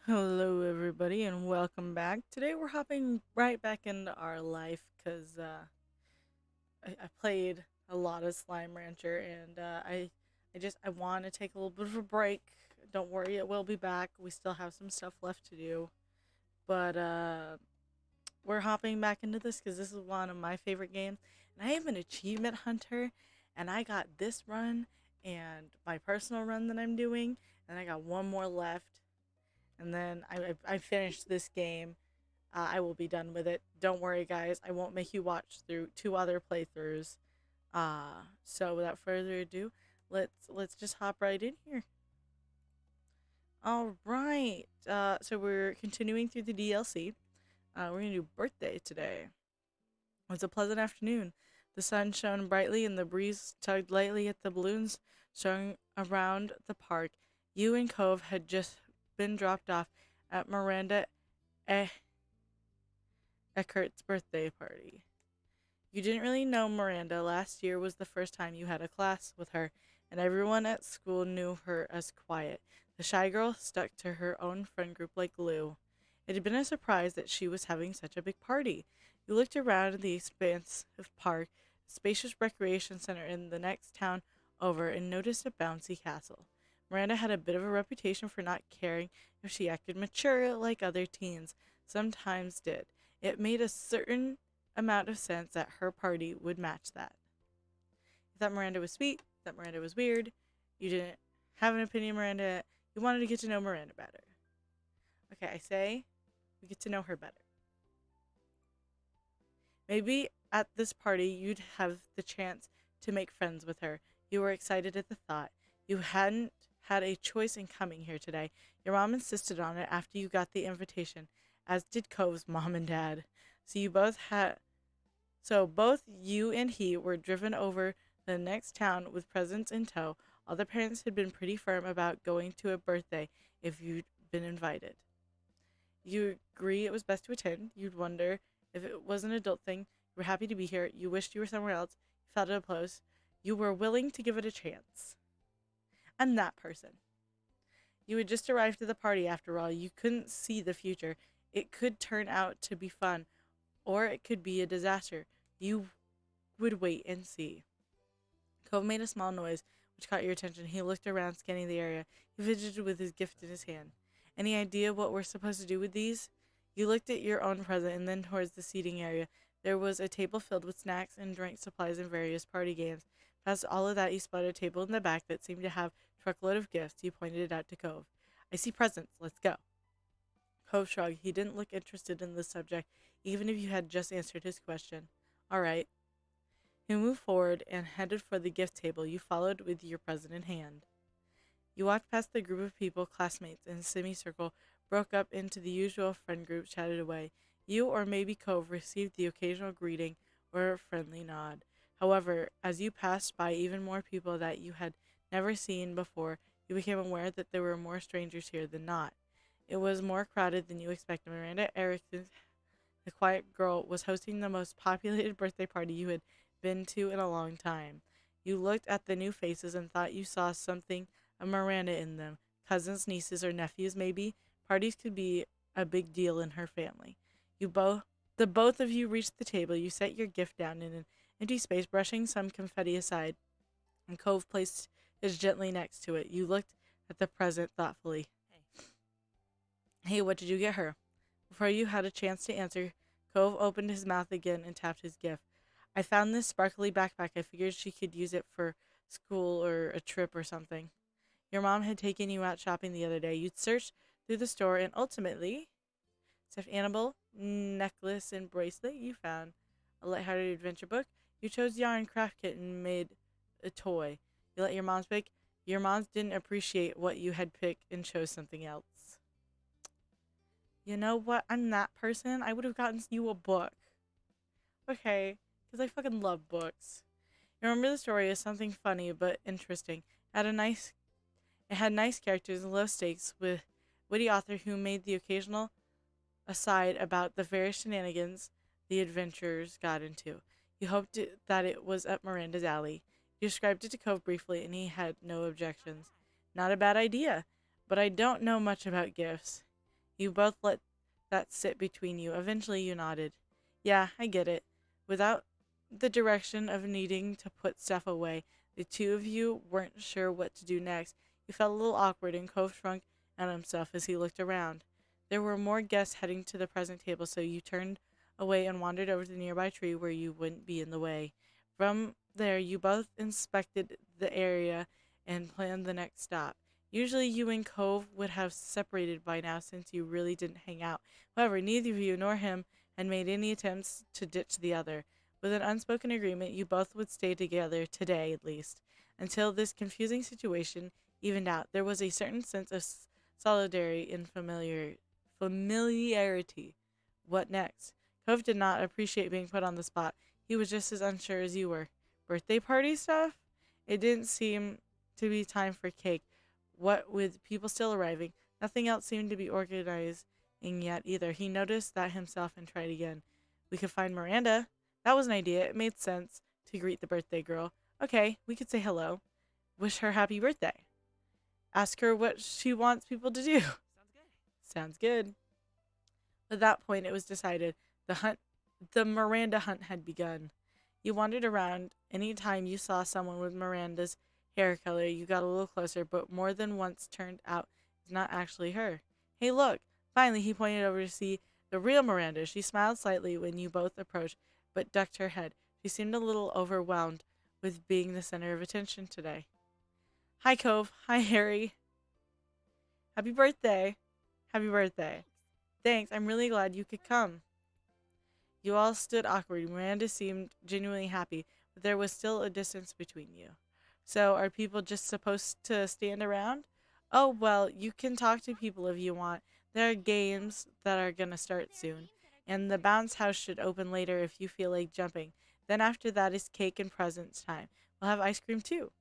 Hello, everybody, and welcome back. Today, we're hopping right back into our life because I played a lot of Slime Rancher, and I want to take a little bit of a break. Don't worry, it will be back. We still have some stuff left to do, but we're hopping back into this because this is one of my favorite games, and I am an achievement hunter, and I got this run and my personal run that I'm doing, and I got one more left and then I finished this game. I will be done with it. Don't worry, guys. I won't make you watch through two other playthroughs. So without further ado, let's just hop right in here. All right. So we're continuing through the DLC. We're gonna do birthday today. It was a pleasant afternoon. The sun shone brightly and the breeze tugged lightly at the balloons swung around the park. You and Cove had just been dropped off at Miranda eh, Eckert's birthday party. You didn't really know Miranda. Last year was the first time you had a class with her, and everyone at school knew her as quiet. The shy girl stuck to her own friend group like glue. It had been a surprise that she was having such a big party. You looked around the expansive park, a spacious recreation center in the next town over, and noticed a bouncy castle. Miranda had a bit of a reputation for not caring if she acted mature like other teens sometimes did. It made a certain amount of sense that her party would match that. You thought Miranda was sweet, that Miranda was weird, you didn't have an opinion, Miranda, you wanted to get to know Miranda better. Okay, I say we get to know her better. Maybe at this party you'd have the chance to make friends with her. You were excited at the thought. You hadn't had a choice in coming here today. Your mom insisted on it after you got the invitation, as did Cove's mom and dad. So you both had So both you and he were driven over the next town with presents in tow. All the parents had been pretty firm about going to a birthday if you'd been invited. You agree it was best to attend. You'd wonder if it was an adult thing. You were happy to be here. You wished you were somewhere else. You felt it close. You were willing to give it a chance. I'm that person. You had just arrived at the party after all. You couldn't see the future. It could turn out to be fun, or it could be a disaster. You would wait and see. Cove made a small noise, which caught your attention. He looked around, scanning the area. He fidgeted with his gift in his hand. Any idea what we're supposed to do with these? You looked at your own present and then towards the seating area. There was a table filled with snacks and drink supplies and various party games. Past all of that, you spotted a table in the back that seemed to have a truckload of gifts. You pointed it out to Cove. I see presents. Let's go. Cove shrugged. He didn't look interested in the subject, even if you had just answered his question. All right. He moved forward and headed for the gift table. You followed with your present in hand. You walked past the group of people, classmates, in a semicircle, broke up into the usual friend group, chatted away. You, or maybe Cove, received the occasional greeting or a friendly nod. However, as you passed by even more people that you had never seen before, you became aware that there were more strangers here than not. It was more crowded than you expected. Miranda Erickson, the quiet girl, was hosting the most populated birthday party you had been to in a long time. You looked at the new faces and thought you saw something of Miranda in them. Cousins, nieces, or nephews, maybe. Parties could be a big deal in her family. You both the both of you reached the table. You set your gift down in an empty space, brushing some confetti aside, and Cove placed his gently next to it. You looked at the present thoughtfully. Hey, what did you get her? Before you had a chance to answer, Cove opened his mouth again and tapped his gift. I found this sparkly backpack. I figured she could use it for school or a trip or something. Your mom had taken you out shopping the other day. You'd searched through the store and ultimately, stuffed animal, necklace, and bracelet, you found a lighthearted adventure book. You chose yarn craft kit and made a toy. You let your mom's pick. Your moms didn't appreciate what you had picked and chose something else. You know what? I'm that person. I would have gotten you a book. Okay, because I fucking love books. You remember the story as something funny but interesting. It had nice characters and low stakes with witty author who made the occasional aside about the various shenanigans the adventurers got into. You hoped that it was up Miranda's alley. You described it to Cove briefly, and he had no objections. Not a bad idea, but I don't know much about gifts. You both let that sit between you. Eventually, you nodded. Yeah, I get it. Without the direction of needing to put stuff away, the two of you weren't sure what to do next. You felt a little awkward, and Cove shrunk at himself as he looked around. There were more guests heading to the present table, so you turned away and wandered over to the nearby tree where you wouldn't be in the way. From there, you both inspected the area and planned the next stop. Usually, you and Cove would have separated by now since you really didn't hang out. However, neither of you nor him had made any attempts to ditch the other. With an unspoken agreement, you both would stay together, today at least, until this confusing situation evened out. There was a certain sense of solidarity and familiarity. What next? Cove did not appreciate being put on the spot. He was just as unsure as you were. Birthday party stuff? It didn't seem to be time for cake. What with people still arriving, nothing else seemed to be organizing yet either. He noticed that himself and tried again. We could find Miranda. That was an idea. It made sense to greet the birthday girl. Okay, we could say hello. Wish her happy birthday. Ask her what she wants people to do. Sounds good. At that point, it was decided. The Miranda hunt had begun. You wandered around. Any time you saw someone with Miranda's hair color, you got a little closer, but more than once turned out it's not actually her. Hey, look! Finally, he pointed over to see the real Miranda. She smiled slightly when you both approached, but ducked her head. She seemed a little overwhelmed with being the center of attention today. Hi, Cove. Hi, Harry. Happy birthday. Happy birthday. Thanks. I'm really glad you could come. You all stood awkward. Miranda seemed genuinely happy, but there was still a distance between you. So, are people just supposed to stand around? Oh, well, you can talk to people if you want. There are games that are going to start soon, and the bounce house should open later if you feel like jumping. Then, after that, is cake and presents time. We'll have ice cream too.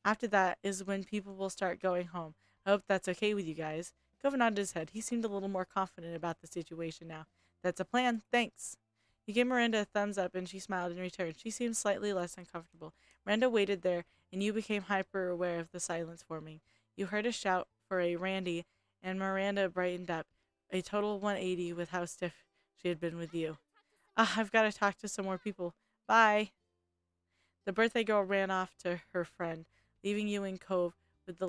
After that is when people will start going home. I hope that's okay with you guys. Govan nodded his head. He seemed a little more confident about the situation now. That's a plan. Thanks. He gave Miranda a thumbs up and she smiled in return. She seemed slightly less uncomfortable. Miranda waited there and you became hyper aware of the silence forming. You heard a shout for a Randy and Miranda brightened up. A total 180 with how stiff she had been with you. I've got to talk to some more people. Bye. The birthday girl ran off to her friend, leaving you in Cove with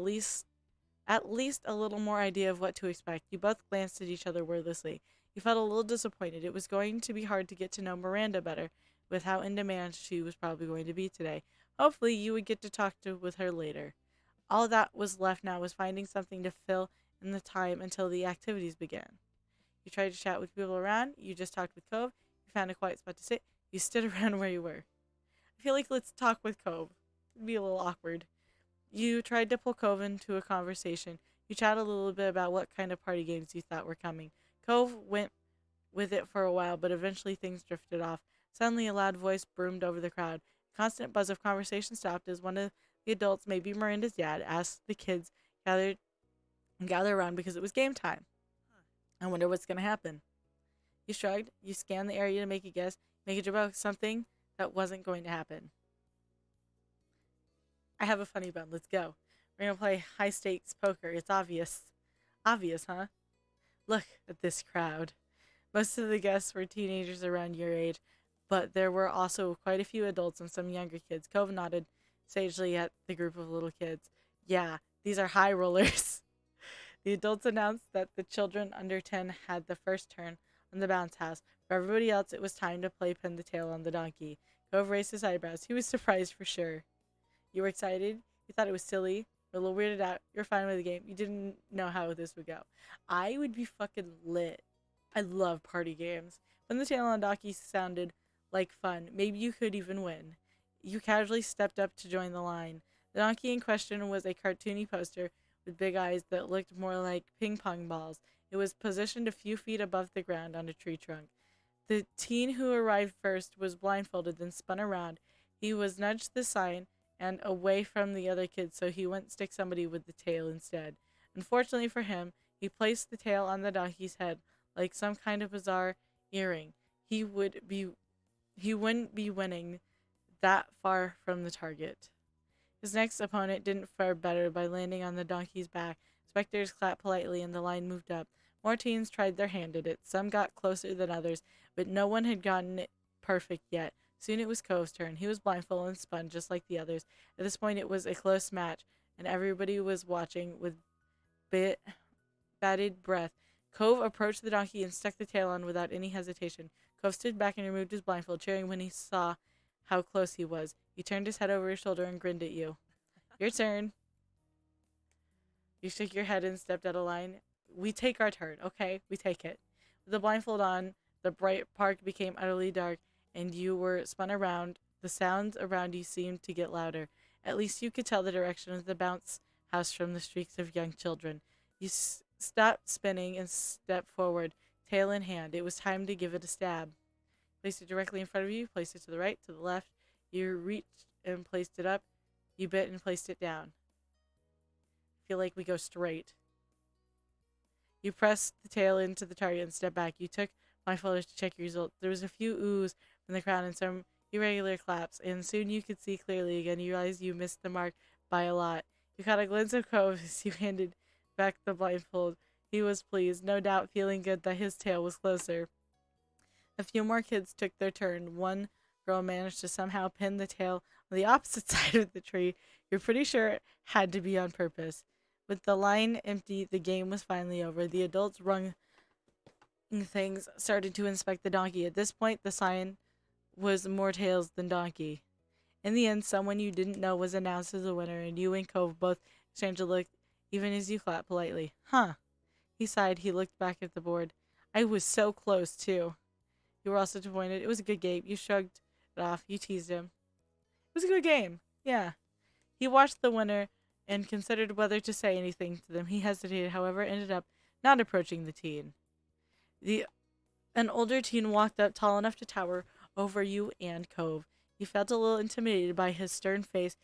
at least a little more idea of what to expect. You both glanced at each other wordlessly. You felt a little disappointed. It was going to be hard to get to know Miranda better, with how in demand she was probably going to be today. Hopefully, you would get to with her later. All that was left now was finding something to fill in the time until the activities began. You tried to chat with people around. You just talked with Cove. You found a quiet spot to sit. You stood around where you were. I feel like let's talk with Cove. It'd be a little awkward. You tried to pull Cove into a conversation. You chatted a little bit about what kind of party games you thought were coming. Cove went with it for a while, but eventually things drifted off. Suddenly, a loud voice boomed over the crowd. A constant buzz of conversation stopped as one of the adults, maybe Miranda's dad, asked the kids gather around because it was game time. I wonder what's going to happen. You shrugged. You scanned the area to make a guess, make a joke about something that wasn't going to happen. I have a funny bone. Let's go. We're going to play high stakes poker. It's obvious. Obvious, huh? Look at this crowd. Most of the guests were teenagers around your age, but there were also quite a few adults and some younger kids. Cove nodded sagely at the group of little kids. Yeah, these are high rollers. The adults announced that the children under 10 had the first turn on the bounce house. For everybody else, it was time to play pin the tail on the donkey. Cove raised his eyebrows. He was surprised for sure. You were excited. You thought it was silly. You're a little weirded out. You're fine with the game. You didn't know how this would go. I would be fucking lit. I love party games. When the tail on donkey sounded like fun, maybe you could even win. You casually stepped up to join the line. The donkey in question was a cartoony poster with big eyes that looked more like ping pong balls. It was positioned a few feet above the ground on a tree trunk. The teen who arrived first was blindfolded, then spun around. He was nudged to the sign and away from the other kids so he wouldn't stick somebody with the tail instead. Unfortunately for him, he placed the tail on the donkey's head like some kind of bizarre earring. He wouldn't be winning that far from the target. His next opponent didn't fare better by landing on the donkey's back. Spectators clapped politely and the line moved up. More teens tried their hand at it. Some got closer than others, but no one had gotten it perfect yet. Soon it was Cove's turn. He was blindfolded and spun just like the others. At this point, it was a close match, and everybody was watching with bit bated breath. Cove approached the donkey and stuck the tail on without any hesitation. Cove stood back and removed his blindfold, cheering when he saw how close he was. He turned his head over his shoulder and grinned at you. Your turn. You shook your head and stepped out of line. We take our turn, okay? We take it. With the blindfold on, the bright park became utterly dark, and you were spun around. The sounds around you seemed to get louder. At least you could tell the direction of the bounce house from the shrieks of young children. You stopped spinning and stepped forward, tail in hand. It was time to give it a stab. Placed it directly in front of you, placed it to the right, to the left. You reached and placed it up. You bit and placed it down. Feel like we go straight. You pressed the tail into the target and stepped back. You took blindfolders to check your results. There was a few oohs from the crowd and some irregular claps, and soon you could see clearly again. You realized you missed the mark by a lot. You caught a glimpse of Cove as you handed back the blindfold. He was pleased, no doubt feeling good that his tail was closer. A few more kids took their turn. One girl managed to somehow pin the tail on the opposite side of the tree. You're pretty sure it had to be on purpose. With the line empty, the game was finally over. The adults wrung things started to inspect the donkey. At this point, the sign was more tails than donkey. In the end, someone you didn't know was announced as a winner, and you and Cove both exchanged a look, even as you clapped politely. Huh. He sighed. He looked back at the board. I was so close, too. You were also disappointed. It was a good game. You shrugged it off. You teased him. It was a good game. Yeah. He watched the winner and considered whether to say anything to them. He hesitated, however, ended up not approaching the teen. An older teen walked up, tall enough to tower over you and Cove. You felt a little intimidated by his stern-faced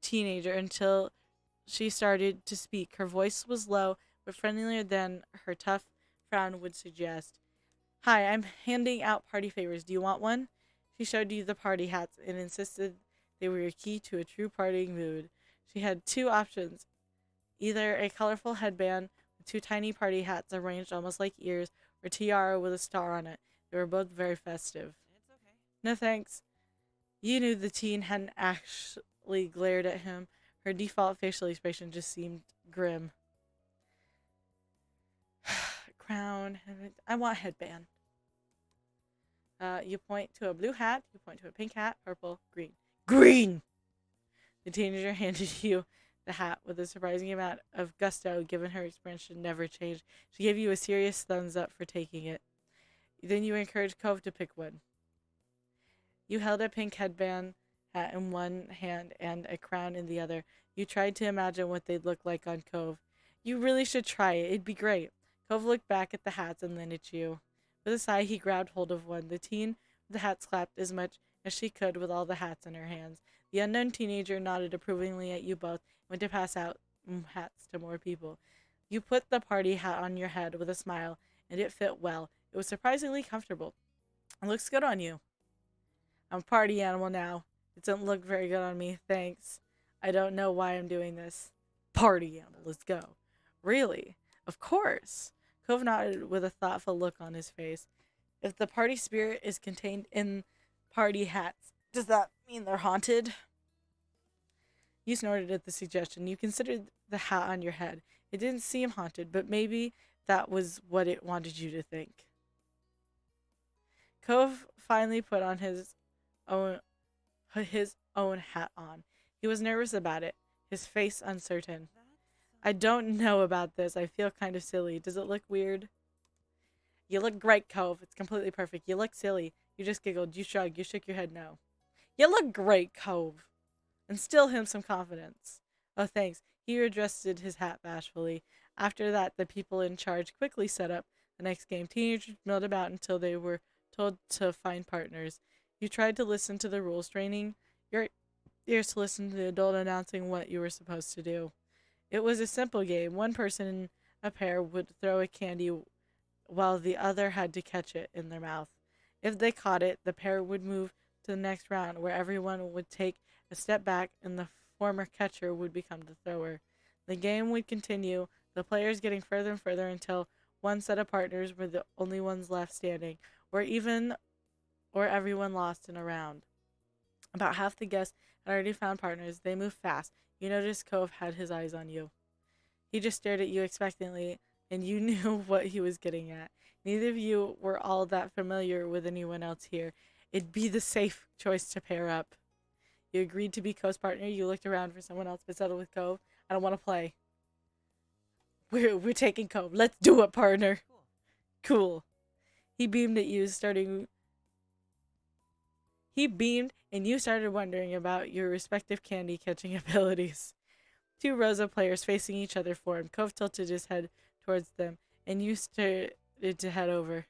teenager until she started to speak. Her voice was low, but friendlier than her tough frown would suggest. Hi, I'm handing out party favors. Do you want one? She showed you the party hats and insisted they were your key to a true partying mood. She had two options, either a colorful headband with two tiny party hats arranged almost like ears, or tiara with a star on it. They were both very festive. It's okay. No thanks. You knew the teen hadn't actually glared at him. Her default facial expression just seemed grim. Crown. I want a headband. You point to a blue hat. You point to a pink hat. Purple. Green. Green! The teenager handed you the hat with a surprising amount of gusto, given her expression never changed. She gave you a serious thumbs up for taking it. Then you encouraged Cove to pick one. You held a pink headband hat in one hand and a crown in the other. You tried to imagine what they'd look like on Cove. You really should try it. It'd be great. Cove looked back at the hats and then at you. With a sigh, he grabbed hold of one. The teen with the hats clapped as much as she could with all the hats in her hands. The unknown teenager nodded approvingly at you both and went to pass out hats to more people. You put the party hat on your head with a smile, and it fit well. It was surprisingly comfortable. It looks good on you. I'm a party animal now. It doesn't look very good on me, thanks. I don't know why I'm doing this. Party animal, let's go. Really? Of course. Cove nodded with a thoughtful look on his face. If the party spirit is contained in party hats, does that mean they're haunted? You snorted at the suggestion. You considered the hat on your head. It didn't seem haunted, but maybe that was what it wanted you to think. Cove finally put on his own hat on. He was nervous about it, his face uncertain. I don't know about this. I feel kind of silly. Does it look weird? You look great, Cove. It's completely perfect. You look silly. You just giggled. You shrugged. You shook your head no. You look great, Cove. Instill him some confidence. Oh, thanks. He adjusted his hat bashfully. After that, the people in charge quickly set up the next game. Teenagers milled about until they were told to find partners. You tried to listen to the rules, straining your ears to listen to the adult announcing what you were supposed to do. It was a simple game. One person in a pair would throw a candy while the other had to catch it in their mouth. If they caught it, the pair would move to the next round, where everyone would take a step back and the former catcher would become the thrower. The game would continue, the players getting further and further until one set of partners were the only ones left standing, or everyone lost in a round. About half the guests had already found partners. They moved fast. You noticed Cove had his eyes on you. He just stared at you expectantly, and you knew what he was getting at. Neither of you were all that familiar with anyone else here. It'd be the safe choice to pair up. You agreed to be Cove's partner. You looked around for someone else, but settled with Cove. I don't want to play. We're taking Cove. Let's do it, partner. Cool. He beamed at you, He beamed, and you started wondering about your respective candy catching abilities. Two rows of players facing each other formed. Cove tilted his head towards them, and you started to head over.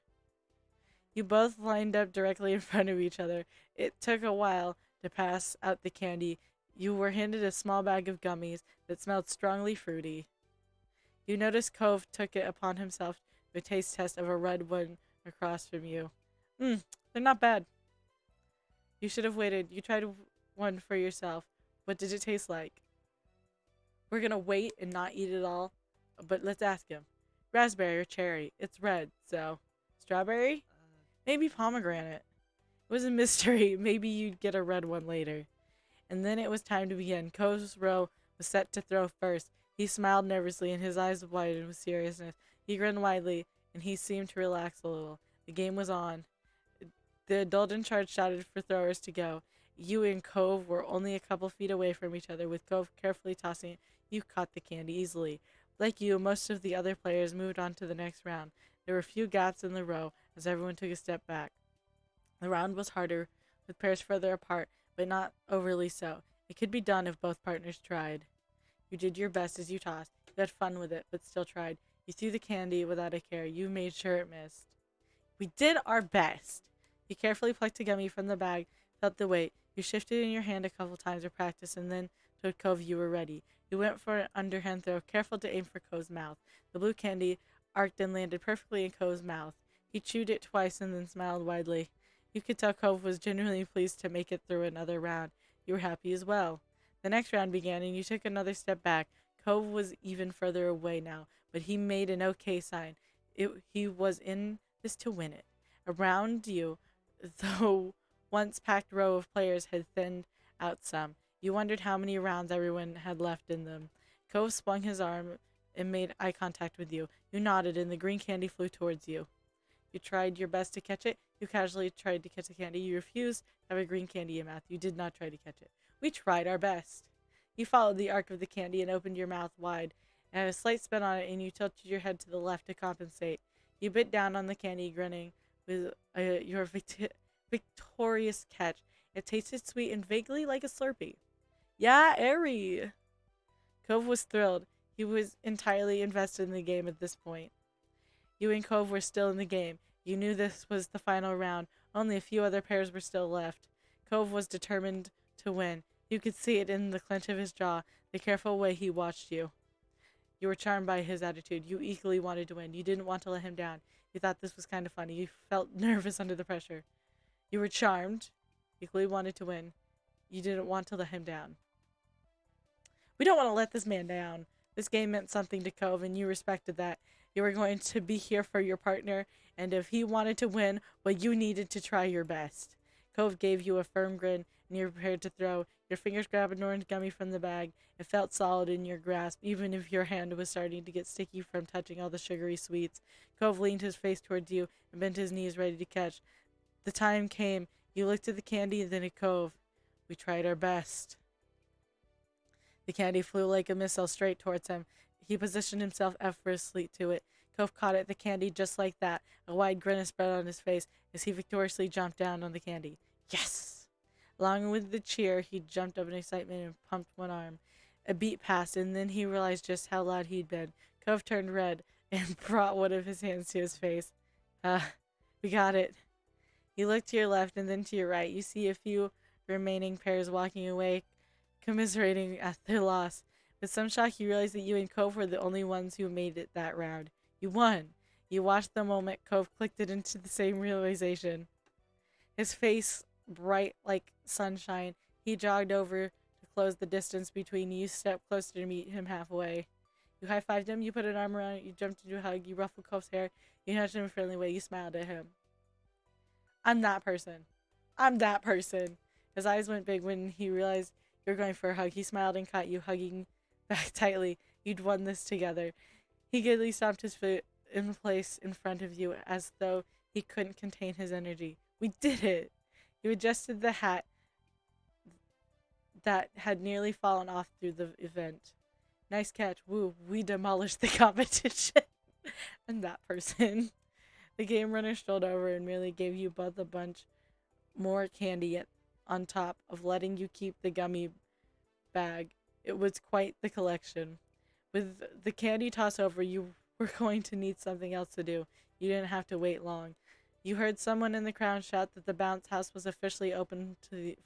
You both lined up directly in front of each other. It took a while to pass out the candy. You were handed a small bag of gummies that smelled strongly fruity. You noticed Cove took it upon himself to a taste test of a red one across from you. They're not bad. You should have waited. You tried one for yourself. What did it taste like? We're gonna wait and not eat it all, but let's ask him. Raspberry or cherry? It's red, so. Strawberry? Maybe pomegranate. It was a mystery. Maybe you'd get a red one later. And then it was time to begin. Cove's row was set to throw first. He smiled nervously, and his eyes widened with seriousness. He grinned widely, and he seemed to relax a little. The game was on. The adult in charge shouted for throwers to go. You and Cove were only a couple feet away from each other, with Cove carefully tossing it. You caught the candy easily. Like you, most of the other players moved on to the next round. There were few gaps in the row as everyone took a step back. The round was harder, with pairs further apart, but not overly so. It could be done if both partners tried. You did your best as you tossed. You had fun with it, but still tried. You threw the candy without a care. You made sure it missed. We did our best. You carefully plucked a gummy from the bag, felt the weight. You shifted it in your hand a couple times for practice, and then told Cove you were ready. You went for an underhand throw, careful to aim for Cove's mouth. The blue candy arced and landed perfectly in Cove's mouth. He chewed it twice and then smiled widely. You could tell Cove was genuinely pleased to make it through another round. You were happy as well. The next round began, and you took another step back. Cove was even further away now, but he made an okay sign. He was in this to win it. Around you, though once packed row of players had thinned out some. You wondered how many rounds everyone had left in them. Cove swung his arm and made eye contact with you. You nodded, and the green candy flew towards you. You tried your best to catch it. You casually tried to catch the candy. You refused to have a green candy in your mouth. You did not try to catch it. We tried our best. You followed the arc of the candy and opened your mouth wide. It had a slight spin on it, and you tilted your head to the left to compensate. You bit down on the candy, grinning with your victorious catch. It tasted sweet and vaguely like a Slurpee. Yeah, airy. Cove was thrilled. He was entirely invested in the game at this point. You and Cove were still in the game. You knew this was the final round. Only a few other pairs were still left. Cove was determined to win. You could see it in the clench of his jaw, the careful way he watched you. You were charmed by his attitude. You equally wanted to win. You didn't want to let him down. You thought this was kind of funny. You felt nervous under the pressure. You were charmed. Equally wanted to win. You didn't want to let him down. We don't want to let this man down. This game meant something to Cove, and you respected that. You were going to be here for your partner, and if he wanted to win, well, you needed to try your best. Cove gave you a firm grin, and you were prepared to throw. Your fingers grabbed an orange gummy from the bag. It felt solid in your grasp, even if your hand was starting to get sticky from touching all the sugary sweets. Cove leaned his face towards you and bent his knees ready to catch. The time came. You looked at the candy and then at Cove. We tried our best. The candy flew like a missile straight towards him. He positioned himself effortlessly to it. Cove caught at the candy just like that. A wide grin spread on his face as he victoriously jumped down on the candy. Yes! Along with the cheer, he jumped up in excitement and pumped one arm. A beat passed, and then he realized just how loud he'd been. Cove turned red and brought one of his hands to his face. We got it. You look to your left and then to your right. You see a few remaining pairs walking away, commiserating at their loss. With some shock, you realize that you and Cove were the only ones who made it that round. You won. You watched the moment Cove clicked it into the same realization. His face bright like sunshine, he jogged over to close the distance between you, stepped closer to meet him halfway. You high-fived him, you put an arm around him, you jumped into a hug, you ruffled Cove's hair, you nudged him in a friendly way, you smiled at him. I'm that person. I'm that person. His eyes went big when he realized you were going for a hug. He smiled and caught you, hugging back tightly. You'd won this together. He giddily stomped his foot in place in front of you as though he couldn't contain his energy. We did it! You adjusted the hat that had nearly fallen off through the event. Nice catch. Woo, we demolished the competition. I'm that person. The game runner strolled over and merely gave you both a bunch more candy on top of letting you keep the gummy bag. It was quite the collection. With the candy toss over, you were going to need something else to do. You didn't have to wait long. You heard someone in the crowd shout that the bounce house was officially open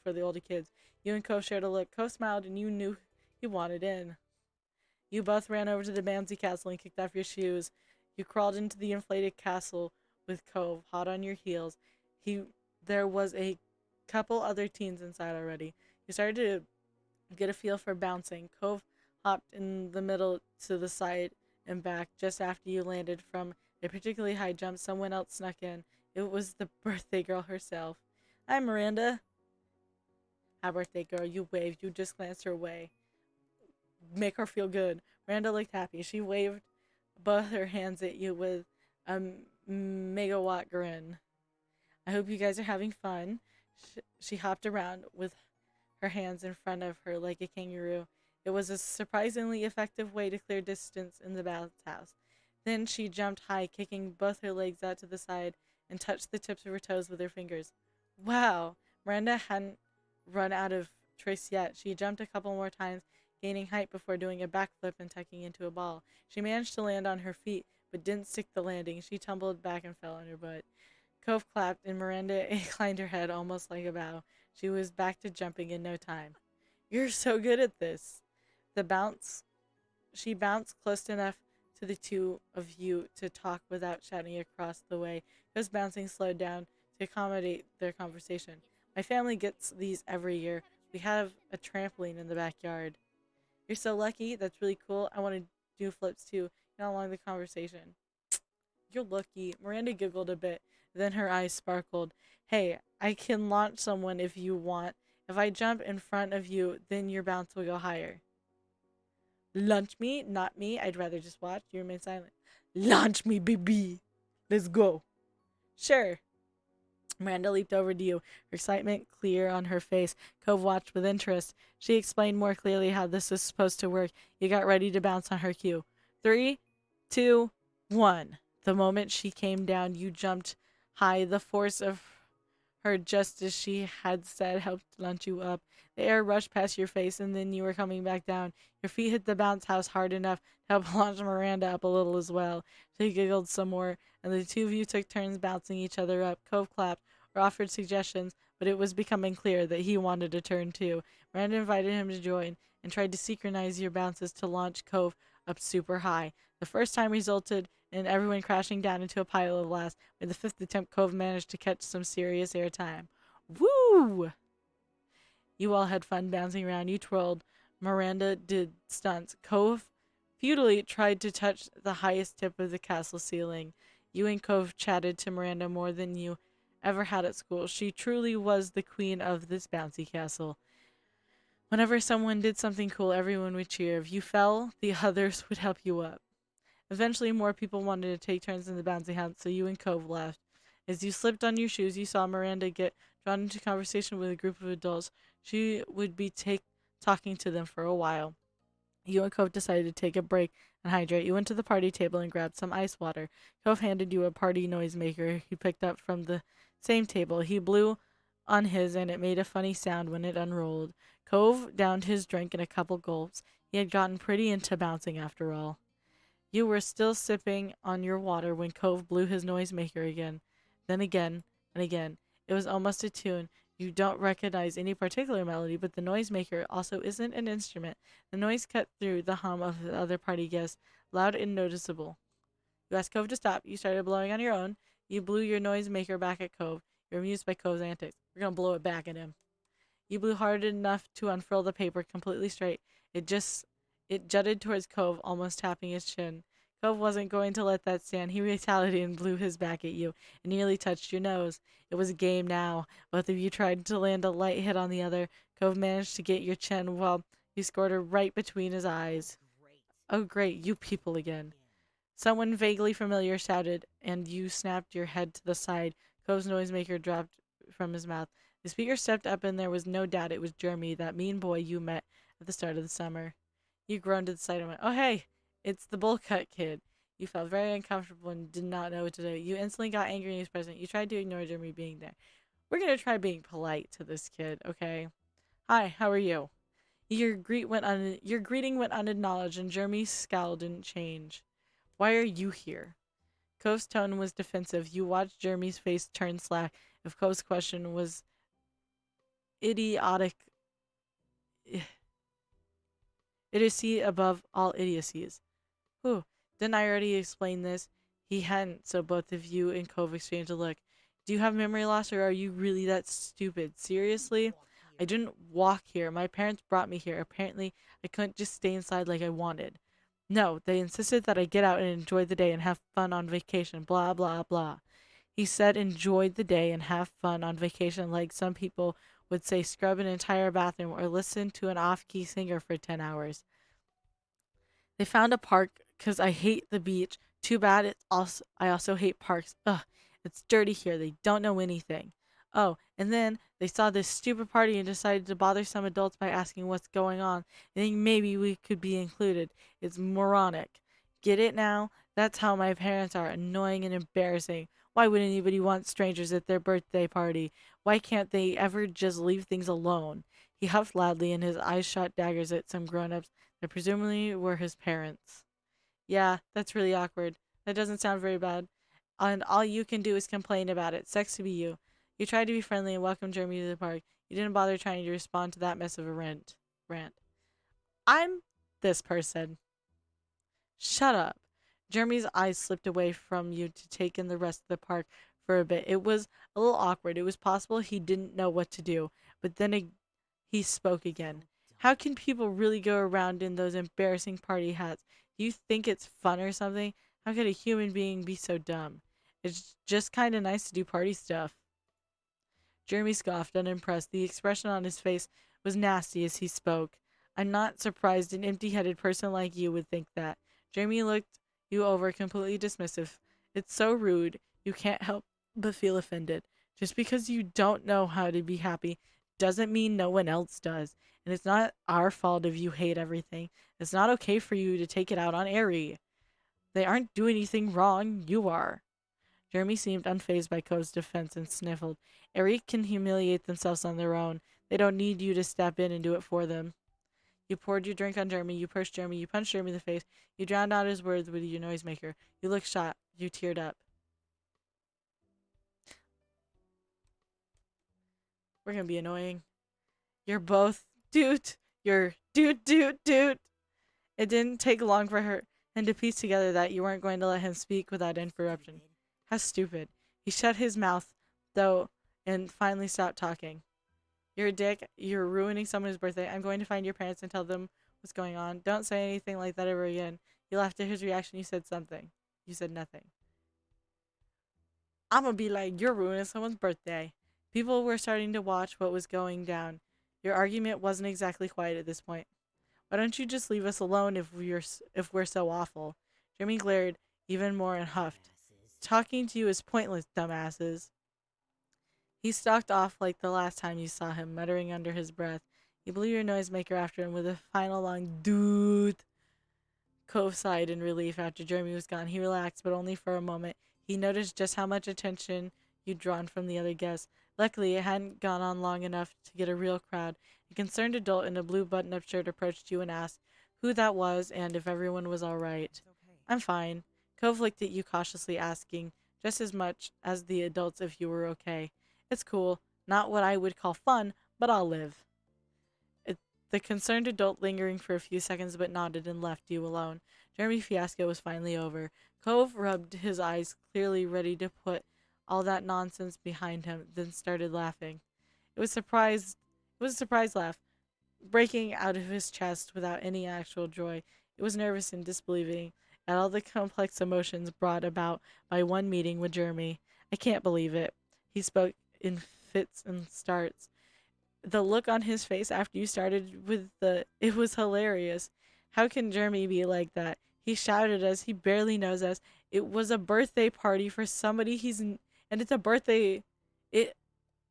for the older kids. You and Cove shared a look. Cove smiled and you knew he wanted in. You both ran over to the bouncy castle and kicked off your shoes. You crawled into the inflated castle with Cove, hot on your heels. There was a couple other teens inside already. You started to get a feel for bouncing. Cove hopped in the middle to the side and back just after you landed from a particularly high jump. Someone else snuck in. It was the birthday girl herself. Hi, Miranda. Hi, birthday girl. You waved. You just glanced her way. Make her feel good. Miranda looked happy. She waved both her hands at you with a megawatt grin. I hope you guys are having fun. She hopped around with her hands in front of her like a kangaroo. It was a surprisingly effective way to clear distance in the bathhouse. Then she jumped high, kicking both her legs out to the side, and touched the tips of her toes with her fingers. Wow! Miranda hadn't run out of tricks yet. She jumped a couple more times, gaining height before doing a backflip and tucking into a ball. She managed to land on her feet, but didn't stick the landing. She tumbled back and fell on her butt. Cove clapped, and Miranda inclined her head almost like a bow. She was back to jumping in no time. You're so good at this. She bounced close enough to the two of you to talk without shouting across the way. Cove's bouncing slowed down to accommodate their conversation. My family gets these every year. We have a trampoline in the backyard. You're so lucky. That's really cool. I want to do flips too. Not along the conversation. You're lucky. Miranda giggled a bit. Then her eyes sparkled. Hey, I can launch someone if you want. If I jump in front of you, then your bounce will go higher. Launch me? Not me. I'd rather just watch. You remain silent. Launch me, baby. Let's go. Sure. Miranda leaped over to you, her excitement clear on her face. Cove watched with interest. She explained more clearly how this was supposed to work. You got ready to bounce on her cue. 3, 2, 1. The moment she came down, you jumped high. The force of her, just as she had said, helped launch you up. The air rushed past your face, and then you were coming back down. Your feet hit the bounce house hard enough to help launch Miranda up a little as well. She giggled some more, and the two of you took turns bouncing each other up. Cove clapped or offered suggestions, but it was becoming clear that he wanted a turn too. Miranda invited him to join and tried to synchronize your bounces to launch Cove up super high. The first time resulted in everyone crashing down into a pile of glass. By the fifth attempt, Cove managed to catch some serious airtime. Woo! You all had fun bouncing around. You twirled. Miranda did stunts. Cove futilely tried to touch the highest tip of the castle ceiling. You and Cove chatted to Miranda more than you ever had at school. She truly was the queen of this bouncy castle. Whenever someone did something cool, everyone would cheer. If you fell, the others would help you up. Eventually, more people wanted to take turns in the bouncy house, so you and Cove left. As you slipped on your shoes, you saw Miranda get drawn into conversation with a group of adults. She would be talking to them for a while. You and Cove decided to take a break and hydrate. You went to the party table and grabbed some ice water. Cove handed you a party noisemaker he picked up from the same table. He blew on his, and it made a funny sound when it unrolled. Cove downed his drink in a couple gulps. He had gotten pretty into bouncing after all. You were still sipping on your water when Cove blew his noisemaker again. Then again and again. It was almost a tune. You don't recognize any particular melody, but the noisemaker also isn't an instrument. The noise cut through the hum of the other party guests, loud and noticeable. You asked Cove to stop. You started blowing on your own. You blew your noisemaker back at Cove. You're amused by Cove's antics. We're going to blow it back at him. You blew hard enough to unfurl the paper completely straight. It jutted towards Cove, almost tapping his chin. Cove wasn't going to let that stand. He retaliated and blew his back at you and nearly touched your nose. It was a game now. Both of you tried to land a light hit on the other. Cove managed to get your chin while you scored her right between his eyes. Oh, great, you people again. Someone vaguely familiar shouted, and you snapped your head to the side. Cove's noisemaker dropped from his mouth. The speaker stepped up, and there was no doubt it was Jeremy, that mean boy you met at the start of the summer. You groaned to the side and went, "Oh, hey, it's the bowl cut kid." You felt very uncomfortable and did not know what to do. You instantly got angry and he was present. You tried to ignore Jeremy being there. We're going to try being polite to this kid, okay? "Hi, how are you?" Your greeting went unacknowledged, and Jeremy's scowl didn't change. "Why are you here?" Cove's tone was defensive. You watched Jeremy's face turn slack if Cove's question was idiotic. Idiocy above all idiocies. Whew, didn't I already explain this? He hadn't, so both of you and Cove exchanged a look. Do you have memory loss, or are you really that stupid? Seriously? I didn't walk here. My parents brought me here. Apparently, I couldn't just stay inside like I wanted. No, they insisted that I get out and enjoy the day and have fun on vacation. Blah, blah, blah. He said enjoy the day and have fun on vacation like some people would say scrub an entire bathroom or listen to an off-key singer for 10 hours. They found a park because I hate the beach. Too bad I also hate parks. Ugh, it's dirty here. They don't know anything. Oh, and then they saw this stupid party and decided to bother some adults by asking what's going on. I think maybe we could be included. It's moronic. Get it now? That's how my parents are. Annoying and embarrassing. Why would anybody want strangers at their birthday party? Why can't they ever just leave things alone? He huffed loudly and his eyes shot daggers at some grown-ups that presumably were his parents. Yeah, that's really awkward. That doesn't sound very bad. And all you can do is complain about it. Sucks to be you. You tried to be friendly and welcome Jeremy to the park. You didn't bother trying to respond to that mess of a rant. I'm this person. Shut up. Jeremy's eyes slipped away from you to take in the rest of the park for a bit. It was a little awkward. It was possible he didn't know what to do. But then he spoke again. How can people really go around in those embarrassing party hats? Do you think it's fun or something? How could a human being be so dumb? It's just kind of nice to do party stuff. Jeremy scoffed, unimpressed. The expression on his face was nasty as he spoke. I'm not surprised an empty-headed person like you would think that. Jeremy looked you over, completely dismissive. It's so rude. You can't help but feel offended. Just because you don't know how to be happy doesn't mean no one else does. And it's not our fault if you hate everything. It's not okay for you to take it out on Ari. They aren't doing anything wrong. You are. Jeremy seemed unfazed by Cove's defense and sniffled. Ari can humiliate themselves on their own. They don't need you to step in and do it for them. You poured your drink on Jeremy. You pushed Jeremy. You punched Jeremy in the face. You drowned out his words with your noisemaker. You looked shocked. You teared up. We're gonna be annoying. You're both dude. You're dude. It didn't take long for her and to piece together that you weren't going to let him speak without interruption. How stupid. He shut his mouth, though, and finally stopped talking. You're a dick. You're ruining someone's birthday. I'm going to find your parents and tell them what's going on. Don't say anything like that ever again. You laughed at his reaction. You said something. You said nothing. I'm gonna be like, you're ruining someone's birthday. People were starting to watch what was going down. Your argument wasn't exactly quiet at this point. Why don't you just leave us alone if we're so awful? Jeremy glared even more and huffed. Talking to you is pointless, dumbasses. He stalked off like the last time you saw him, muttering under his breath. You blew your noisemaker after him with a final long dude. Cove sighed in relief after Jeremy was gone. He relaxed, but only for a moment. He noticed just how much attention you'd drawn from the other guests. Luckily, it hadn't gone on long enough to get a real crowd. A concerned adult in a blue button-up shirt approached you and asked who that was and if everyone was all right. I'm fine. Cove looked at you cautiously, asking just as much as the adults if you were okay. It's cool. Not what I would call fun, but I'll live. The concerned adult lingering for a few seconds but nodded and left you alone. Jeremy's fiasco was finally over. Cove rubbed his eyes, clearly ready to put all that nonsense behind him, then started laughing. It was a surprise laugh. breaking out of his chest without any actual joy. It was nervous and disbelieving at all the complex emotions brought about by one meeting with Jeremy. I can't believe it. He spoke in fits and starts. The look on his face after you started with it was hilarious. How can Jeremy be like that? He shouted as he barely knows us. It was a birthday party for somebody and it's a birthday. It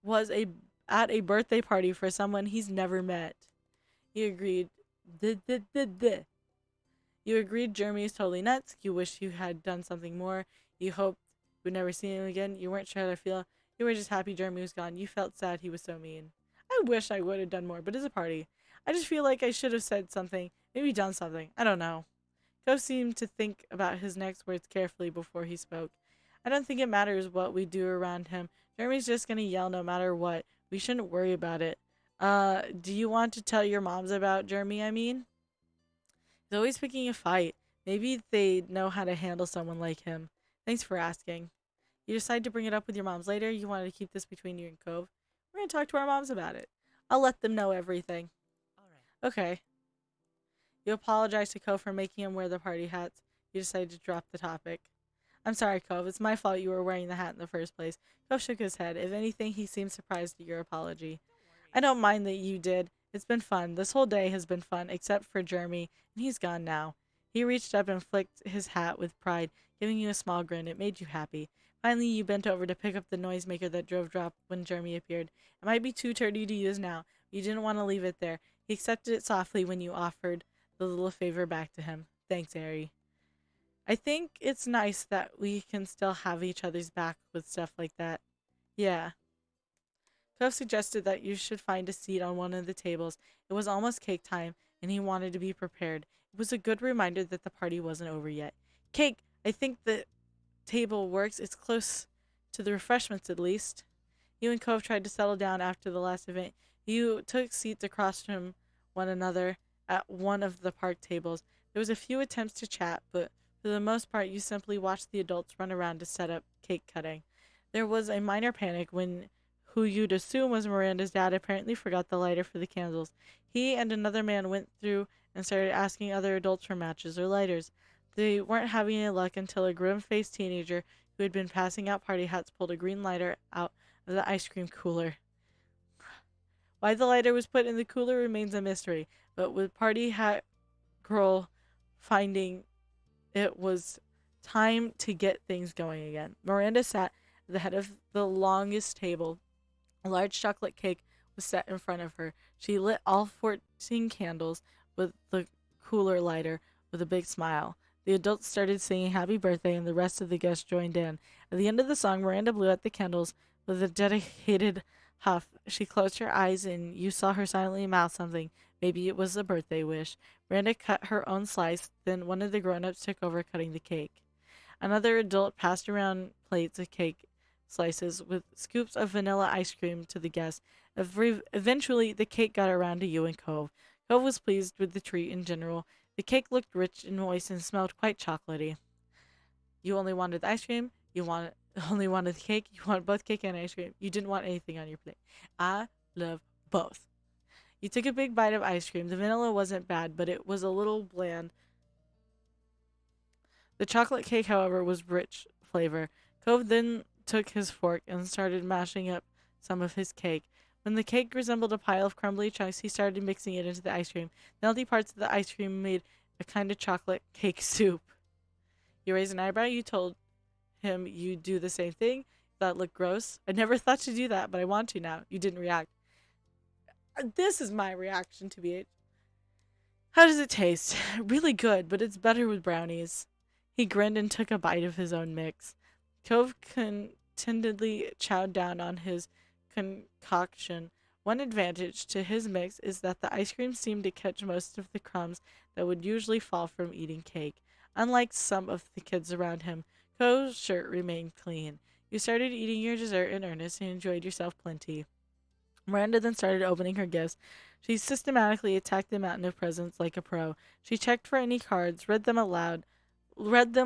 was a at a birthday party for someone he's never met. He agreed. Duh, duh, duh, duh. You agreed Jeremy is totally nuts. You wish you had done something more. You hoped you would never see him again. You weren't sure how to feel. You were just happy Jeremy was gone. You felt sad he was so mean. I wish I would have done more, but it's a party. I just feel like I should have said something, maybe done something. I don't know. Cove seemed to think about his next words carefully before he spoke. I don't think it matters what we do around him. Jeremy's just gonna yell no matter what. We shouldn't worry about it. Do you want to tell your moms about Jeremy, I mean? He's always picking a fight. Maybe they know how to handle someone like him. Thanks for asking. You decide to bring it up with your moms later. You wanted to keep this between you and Cove. We're gonna talk to our moms about it. I'll let them know everything. Okay. You apologize to Cove for making him wear the party hats. You decided to drop the topic. I'm sorry, Cove. It's my fault you were wearing the hat in the first place. Cove shook his head. If anything, he seemed surprised at your apology. I don't mind that you did. It's been fun. This whole day has been fun, except for Jeremy, and he's gone now. He reached up and flicked his hat with pride, giving you a small grin. It made you happy. Finally, you bent over to pick up the noisemaker that drove drop when Jeremy appeared. It might be too dirty to use now, but you didn't want to leave it there. He accepted it softly when you offered the little favor back to him. Thanks, Ari. I think it's nice that we can still have each other's back with stuff like that. Yeah. Cove suggested that you should find a seat on one of the tables. It was almost cake time, and he wanted to be prepared. It was a good reminder that the party wasn't over yet. Cake! I think the table works. It's close to the refreshments, at least. You and Cove tried to settle down after the last event. You took seats across from one another at one of the park tables. There was a few attempts to chat, but for the most part, you simply watched the adults run around to set up cake cutting. There was a minor panic when who you'd assume was Miranda's dad apparently forgot the lighter for the candles. He and another man went through and started asking other adults for matches or lighters. They weren't having any luck until a grim-faced teenager who had been passing out party hats pulled a green lighter out of the ice cream cooler. Why the lighter was put in the cooler remains a mystery, but with Party Hat Girl finding it was time to get things going again. Miranda sat at the head of the longest table. A large chocolate cake was set in front of her. She lit all 14 candles with the cooler lighter with a big smile. The adults started singing happy birthday and the rest of the guests joined in. At the end of the song, Miranda blew out the candles with a dedicated huff. She closed her eyes and you saw her silently mouth something. Maybe it was a birthday wish. Miranda cut her own slice, then one of the grown-ups took over cutting the cake. Another adult passed around plates of cake slices with scoops of vanilla ice cream to the guests. Eventually, the cake got around to you and Cove. Cove was pleased with the treat in general. The cake looked rich and moist and smelled quite chocolatey. You only wanted the ice cream. Only wanted the cake. You wanted both cake and ice cream. You didn't want anything on your plate. I love both. You took a big bite of ice cream. The vanilla wasn't bad, but it was a little bland. The chocolate cake, however, was rich flavor. Cove then took his fork and started mashing up some of his cake. When the cake resembled a pile of crumbly chunks, he started mixing it into the ice cream. The melty parts of the ice cream made a kind of chocolate cake soup. You raised an eyebrow. You told him you'd do the same thing. That looked gross. I never thought to do that, but I want to now. You didn't react. This is my reaction to BH. How does it taste? Really good, but it's better with brownies. He grinned and took a bite of his own mix. Cove contentedly chowed down on his concoction. One advantage to his mix is that the ice cream seemed to catch most of the crumbs that would usually fall from eating cake. Unlike some of the kids around him, Cove's shirt remained clean. You started eating your dessert in earnest and enjoyed yourself plenty. Miranda then started opening her gifts. She systematically attacked the mountain of presents like a pro. She checked for any cards, read them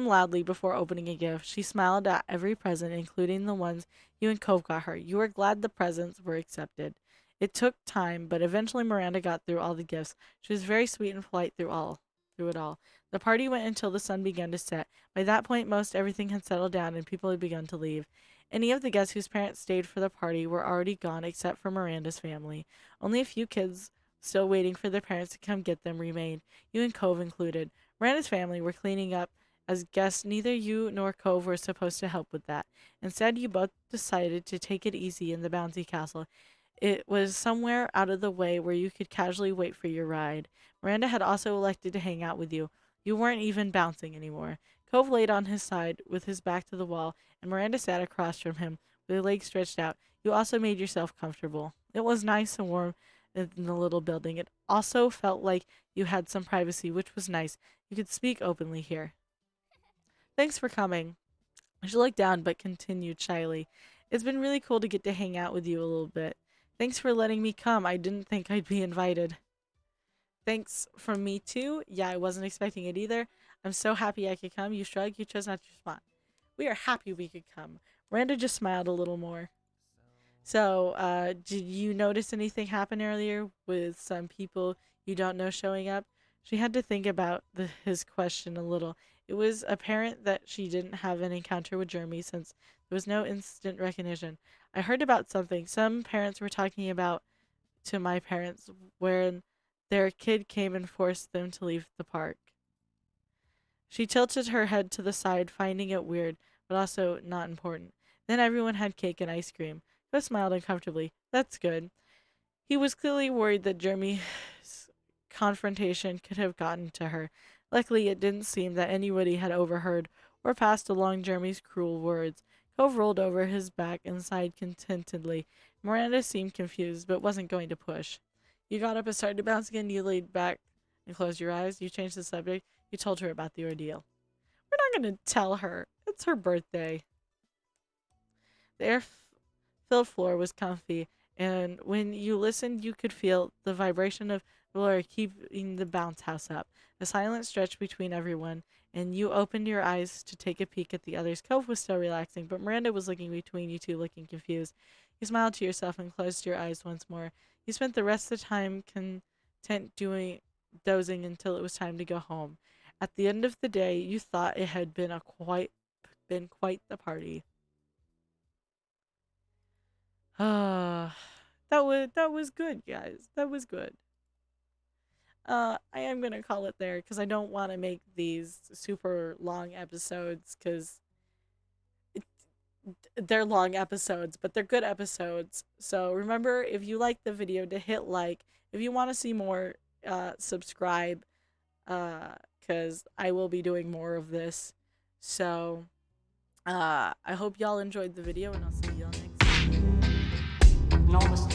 loudly before opening a gift. She smiled at every present, including the ones you and Cove got her. You were glad the presents were accepted. It took time, but eventually Miranda got through all the gifts. She was very sweet and polite through it all. The party went until the sun began to set. By that point, most everything had settled down and people had begun to leave. Any of the guests whose parents stayed for the party were already gone except for Miranda's family. Only a few kids, still waiting for their parents to come get them, remained, you and Cove included. Miranda's family were cleaning up. As guests, neither you nor Cove were supposed to help with that. Instead, you both decided to take it easy in the bouncy castle. It was somewhere out of the way where you could casually wait for your ride. Miranda had also elected to hang out with you. You weren't even bouncing anymore. Cove laid on his side with his back to the wall, and Miranda sat across from him with her legs stretched out. You also made yourself comfortable. It was nice and warm in the little building. It also felt like you had some privacy, which was nice. You could speak openly here. Thanks for coming. She looked down but continued shyly. It's been really cool to get to hang out with you a little bit. Thanks for letting me come. I didn't think I'd be invited. Thanks from me too. Yeah, I wasn't expecting it either. I'm so happy I could come. You shrugged. You chose not to respond. We are happy we could come. Miranda just smiled a little more. So, did you notice anything happen earlier with some people you don't know showing up? She had to think about his question a little. It was apparent that she didn't have an encounter with Jeremy since there was no instant recognition. I heard about something. Some parents were talking about to my parents when their kid came and forced them to leave the park. She tilted her head to the side, finding it weird, but also not important. Then everyone had cake and ice cream. Gus smiled uncomfortably. That's good. He was clearly worried that Jeremy's confrontation could have gotten to her. Luckily, it didn't seem that anybody had overheard or passed along Jeremy's cruel words. Cove rolled over his back and sighed contentedly. Miranda seemed confused, but wasn't going to push. You got up and started to bounce again. You laid back and closed your eyes. You changed the subject. You told her about the ordeal. We're not going to tell her. It's her birthday. The air-filled floor was comfy, and when you listened, you could feel the vibration of the floor keeping the bounce house up. A silence stretched between everyone, and you opened your eyes to take a peek at the others. Cove was still relaxing, but Miranda was looking between you two, looking confused. You smiled to yourself and closed your eyes once more. You spent the rest of the time content dozing until it was time to go home. At the end of the day, you thought it had been quite the party. That was good, guys. That was good. I am gonna call it there because I don't want to make these super long episodes because they're long episodes, but they're good episodes. So remember, if you like the video, to hit like. If you want to see more, subscribe. Because I will be doing more of this. So, I hope y'all enjoyed the video, and I'll see y'all next time. Enormous